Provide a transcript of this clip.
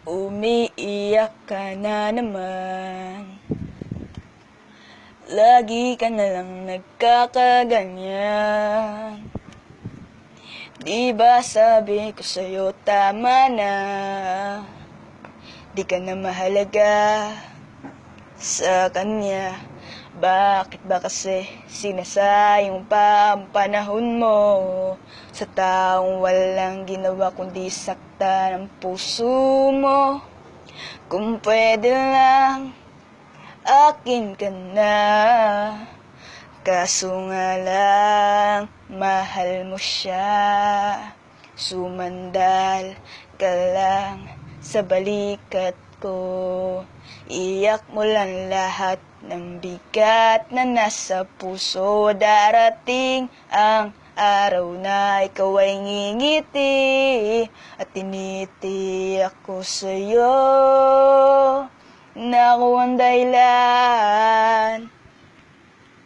Umiiyak ka na naman. Lagi ka na lang nagkakaganyan. Di ba sabi ko sa'yo tama na? Di ka na mahalaga sa kanya. Bakit ba kasi sinasayang pa ang panahon mo sa taong walang ginawa kundi sakta ng puso mo? Kung pwede lang, akin ka na. Kaso nga lang, mahal mo siya. Sumandal ka lang sa balikat ko. Iyak mo lang lahat ng bigat na nasa puso. Darating ang araw na ikaw ay ngingiti at tinitiyak ko sa'yo na ako ang dahilan